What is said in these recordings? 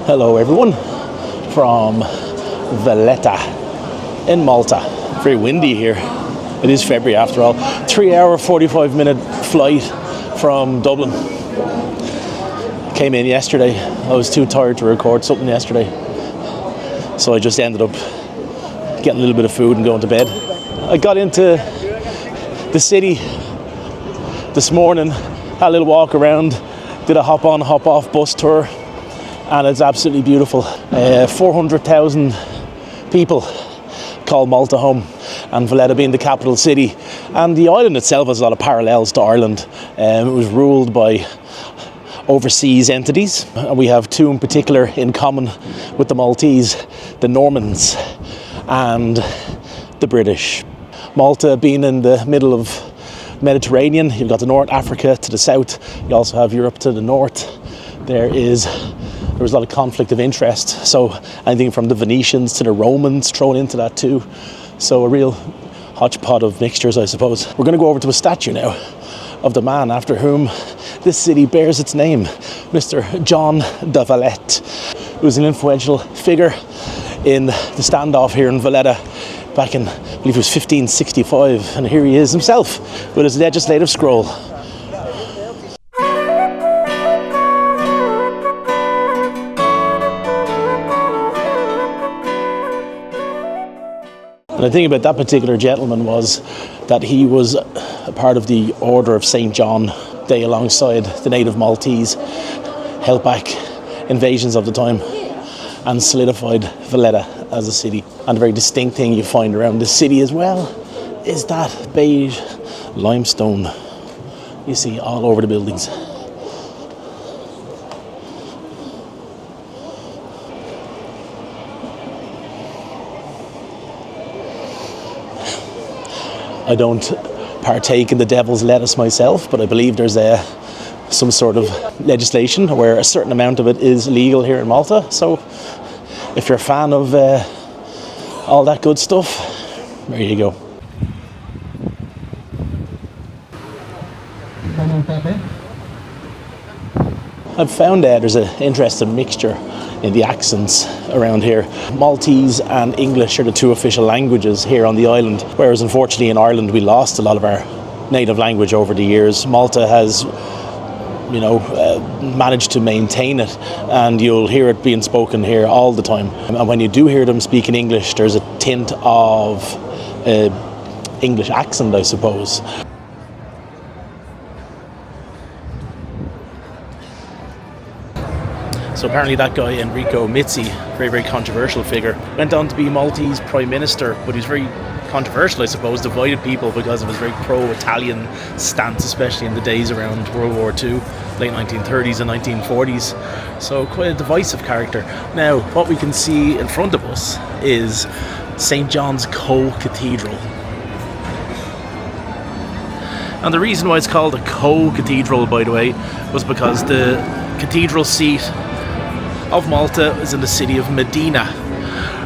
Hello everyone from Valletta in Malta. Very windy here. It is February after all. 3 hour 45 minute flight from Dublin. Came in yesterday. I was too tired to record something yesterday, so I just ended up getting a little bit of food and going to bed. I got into the city this morning, had a little walk around, did a hop on hop off bus tour, and it's absolutely beautiful. 400,000 people call Malta home, and Valletta being the capital city, and the island itself has a lot of parallels to Ireland. It was ruled by overseas entities, and we have two in particular in common with the Maltese: the Normans and the British. Malta being in the middle of Mediterranean, you've got the North Africa to the south, you also have Europe to the north. There was a lot of conflict of interest, so anything from the Venetians to the Romans thrown into that too, so a real hodgepodge of mixtures, I suppose. We're going to go over to a statue now of the man after whom this city bears its name, Mr. John de Valletta, who was an influential figure in the standoff here in Valletta back in, I believe it was 1565, and here he is himself with his legislative scroll. And the thing about that particular gentleman was that he was a part of the Order of St. John. They, alongside the native Maltese, held back invasions of the time and solidified Valletta as a city. And a very distinct thing you find around this city as well is that beige limestone you see all over the buildings. I don't partake in the devil's lettuce myself, but I believe there's some sort of legislation where a certain amount of it is legal here in Malta. So if you're a fan of all that good stuff, there you go. I've found there's an interesting mixture in the accents around here. Maltese and English are the two official languages here on the island, whereas unfortunately in Ireland we lost a lot of our native language over the years. Malta has, managed to maintain it, and you'll hear it being spoken here all the time. And when you do hear them speaking English, there's a tint of English accent, I suppose. So apparently that guy, Enrico Mizzi, very, very controversial figure, went on to be Maltese Prime Minister, but he was very controversial, I suppose, divided people because of his very pro-Italian stance, especially in the days around World War II, late 1930s and 1940s. So quite a divisive character. Now, what we can see in front of us is St. John's Co-Cathedral. And the reason why it's called a co-cathedral, by the way, was because the cathedral seat of Malta is in the city of Medina,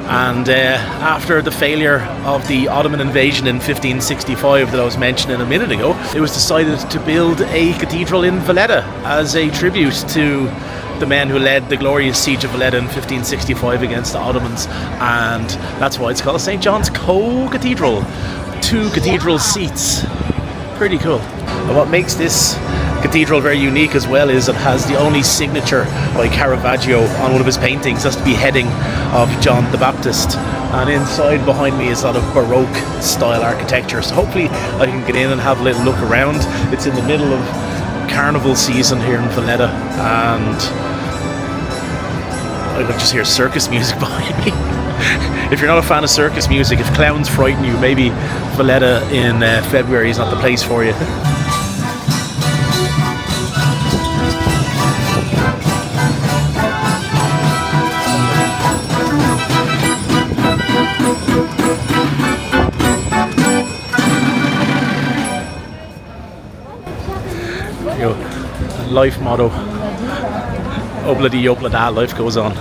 and after the failure of the Ottoman invasion in 1565 that I was mentioning a minute ago, it was decided to build a cathedral in Valletta as a tribute to the men who led the glorious siege of Valletta in 1565 against the Ottomans, and that's why it's called St. John's Co-Cathedral. Two cathedral seats. Pretty cool. And what makes this cathedral very unique as well is it has the only signature by Caravaggio on one of his paintings. That's the beheading of John the Baptist, and inside behind me is a lot of Baroque style architecture, so hopefully I can get in and have a little look around. It's in the middle of carnival season here in Valletta, and I can just hear circus music behind me. If you're not a fan of circus music, if clowns frighten you, maybe Valletta in February is not the place for you. Life motto, Obladi Oblada, life goes on.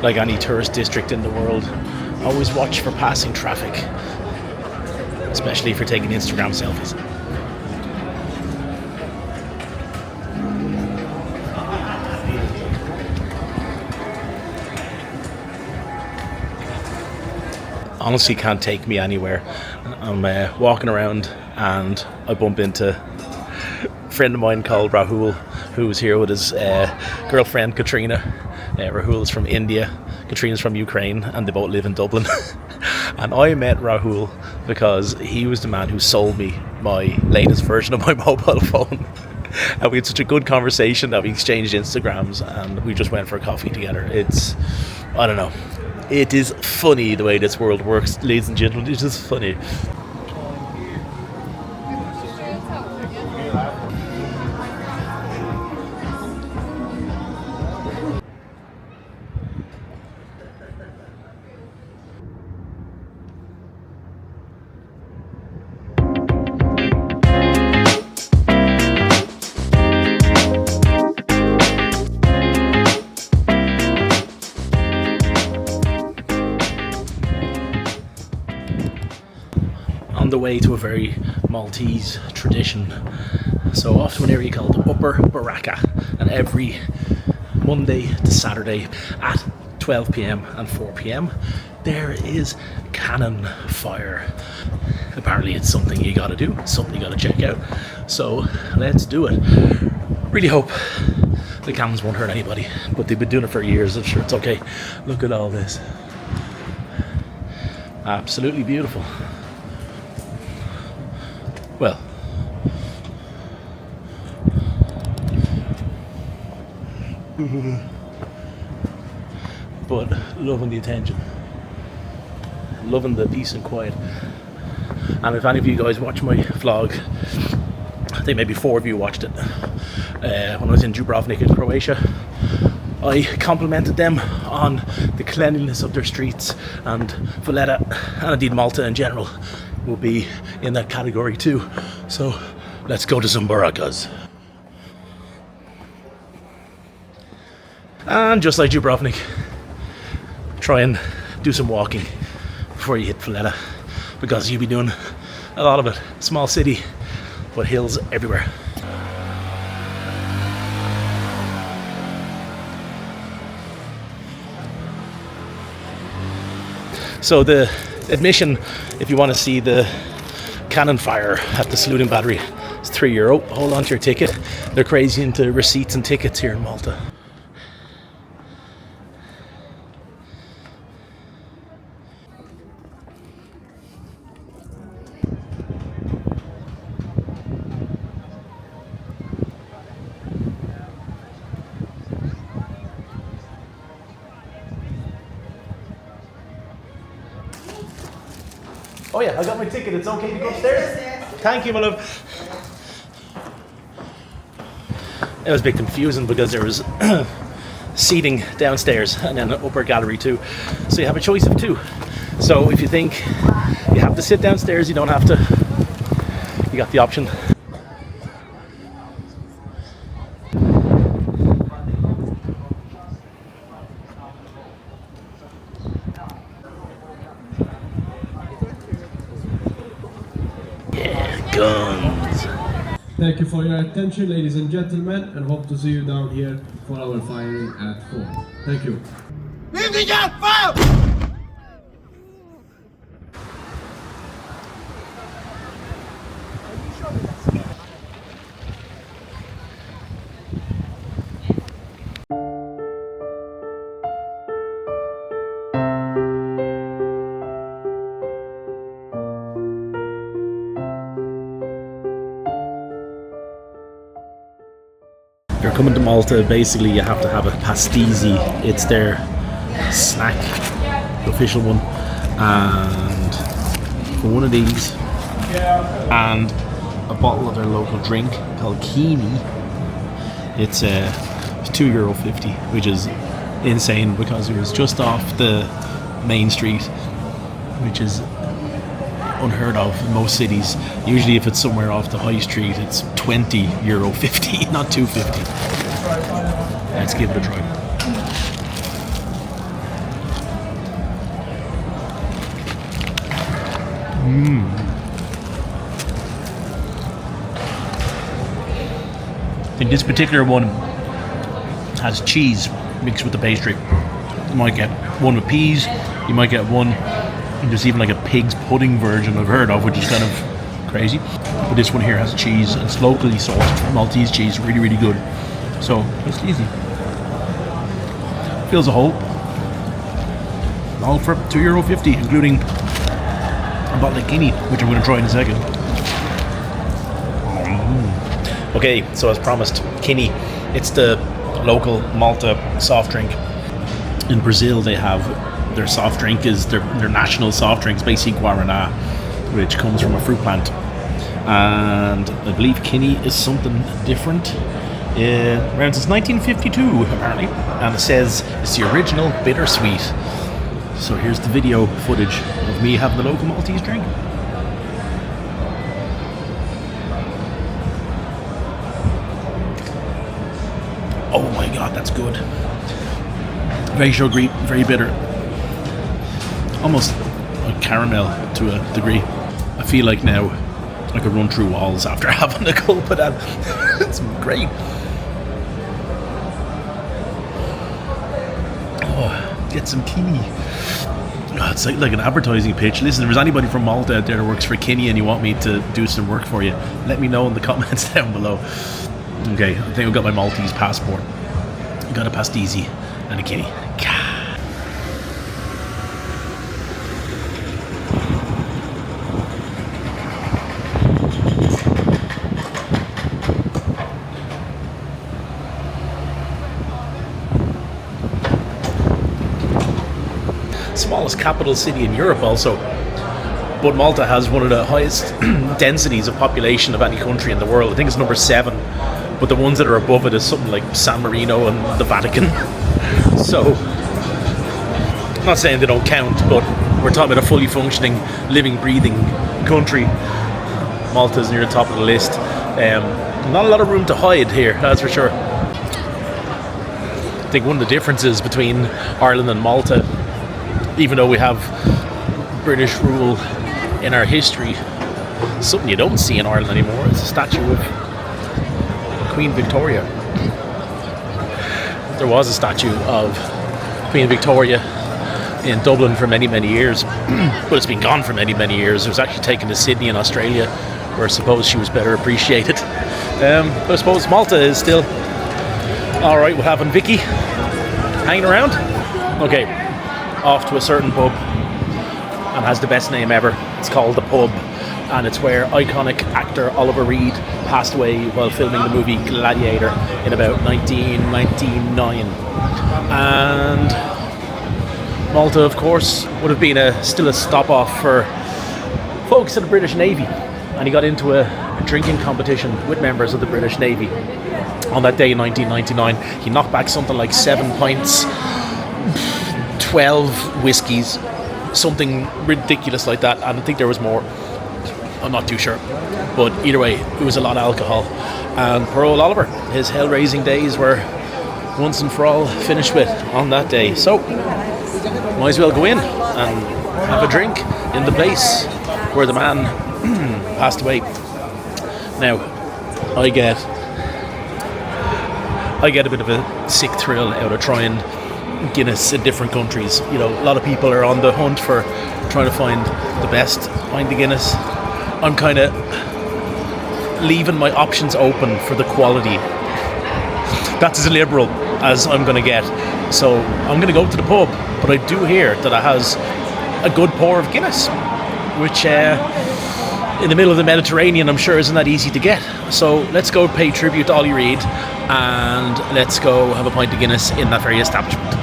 like any tourist district in the world, always watch for passing traffic, especially if you're taking Instagram selfies. Honestly, can't take me anywhere. I'm walking around and I bump into a friend of mine called Rahul, who was here with his girlfriend Katrina. Rahul is from India, Katrina's from Ukraine, and they both live in Dublin. And I met Rahul because he was the man who sold me my latest version of my mobile phone. And we had such a good conversation that we exchanged Instagrams and we just went for a coffee together. It's, I don't know, it is funny the way this world works, ladies and gentlemen. It is funny. On the way to a very Maltese tradition. So off to an area called Upper Baraka, and every Monday to Saturday at 12 p.m. and 4 p.m. there is cannon fire. Apparently it's something you gotta do, something you gotta check out. So let's do it. Really hope the cannons won't hurt anybody, but they've been doing it for years. I'm sure it's okay. Look at all this. Absolutely beautiful. Well, but loving the attention, loving the peace and quiet. And if any of you guys watch my vlog, I think maybe 4 of you watched it, when I was in Dubrovnik in Croatia, I complimented them on the cleanliness of their streets, and Valletta, and indeed Malta in general, will be in that category too. So let's go to some barakas. And just like Dubrovnik, try and do some walking before you hit Valletta, because you'll be doing a lot of it. Small city, but hills everywhere. So the admission, if you want to see the cannon fire at the saluting battery, is €3. Hold on to your ticket. They're crazy into receipts and tickets here in Malta. Oh yeah, I got my ticket. It's okay to go upstairs? Thank you, my love. It was a bit confusing because there was seating downstairs and then an upper gallery too. So you have a choice of 2. So if you think you have to sit downstairs, you don't have to. You got the option. Guns. Thank you for your attention, ladies and gentlemen, and hope to see you down here for our firing at 4. Thank you. Leave the gun! Fire! If you're coming to Malta, basically you have to have a pastisi. It's their snack, the official one, and for one of these and a bottle of their local drink called Kimi, it's €2.50, which is insane because it was just off the main street, which is unheard of in most cities. Usually if it's somewhere off the high street, it's €20.50, not $2.50. Let's give it a try. I think this particular one has cheese mixed with the pastry. You might get one with peas, you might get one, and there's even like a pig's pudding version I've heard of, which is kind of crazy. But this one here has cheese, it's locally sourced Maltese cheese, really, really good. So, it's easy. Fills a hole. All for €2.50, including a bottle of Guinea, which I'm going to try in a second. Okay, so as promised, Guinea. It's the local Malta soft drink. In Brazil, they have their soft drink is their national soft drink is basically Guaraná, which comes from a fruit plant. And I believe Guinea is something different. Around since 1952, apparently. And it says it's the original bittersweet. So here's the video footage of me having the local Maltese drink. Oh my god, that's good. Very sugary, very bitter. Almost like caramel to a degree. I feel like now I could run through walls after having a gulp of that. It's great. Oh, get some Guinea. Oh, it's like an advertising pitch. Listen, if there's anybody from Malta out there that works for Guinea and you want me to do some work for you, let me know in the comments down below. Okay, I think I've got my Maltese passport. I got a pastisi and a Guinea. Smallest capital city in Europe also, but Malta has one of the highest densities of population of any country in the world. I think it's number 7, but the ones that are above it is something like San Marino and the Vatican. So I'm not saying they don't count, but we're talking about a fully functioning, living, breathing country. Malta's near the top of the list. Not a lot of room to hide here, that's for sure. I think one of the differences between Ireland and Malta, even though we have British rule in our history, something you don't see in Ireland anymore is a statue of Queen Victoria. There was a statue of Queen Victoria in Dublin for many, many years, but it's been gone for many, many years. It was actually taken to Sydney in Australia, where I suppose she was better appreciated. But I suppose Malta is still alright with having Vicky hanging around. Okay, off to a certain pub, and has the best name ever. It's called The Pub, and it's where iconic actor Oliver Reed passed away while filming the movie Gladiator in about 1999. And Malta, of course, would have been still a stop-off for folks in the British Navy, and he got into a drinking competition with members of the British Navy. On that day in 1999, he knocked back something like 7 pints, 12 whiskies, something ridiculous like that, and I think there was more. I'm not too sure, but either way, it was a lot of alcohol. And poor old Oliver, his hell-raising days were once and for all finished with on that day. So might as well go in and have a drink in the place where the man passed away. Now, I get a bit of a sick thrill out of trying Guinness in different countries. You know, a lot of people are on the hunt for trying to find the best pint of Guinness. I'm kind of leaving my options open for the quality. That's as liberal as I'm going to get. So I'm going to go to the pub, but I do hear that it has a good pour of Guinness, which in the middle of the Mediterranean, I'm sure isn't that easy to get. So let's go pay tribute to Ollie Reed, and let's go have a pint of Guinness in that very establishment.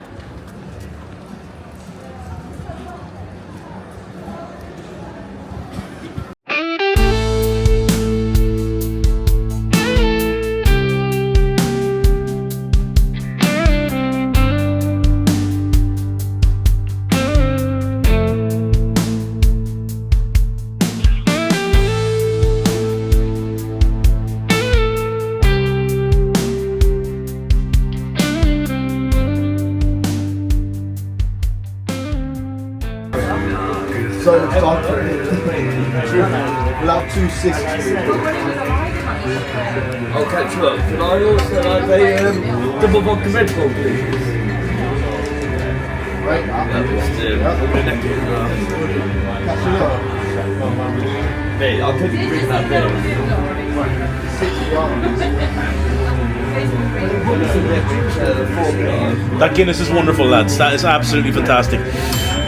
So much doctor. We'll have 260. I'll catch you up. Can I also have a double vodka Red Bull, please? Right. Catch you up. Mate, I'll take you bring that That Guinness is wonderful, lads. That is absolutely fantastic.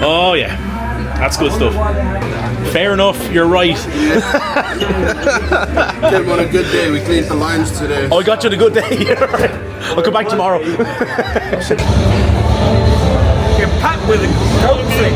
Oh yeah, that's good stuff. Fair enough, you're right. Came on a good day. We cleaned the lines today. Oh, I got you on a good day. You're right. I'll come back tomorrow. Get packed with a cold thing.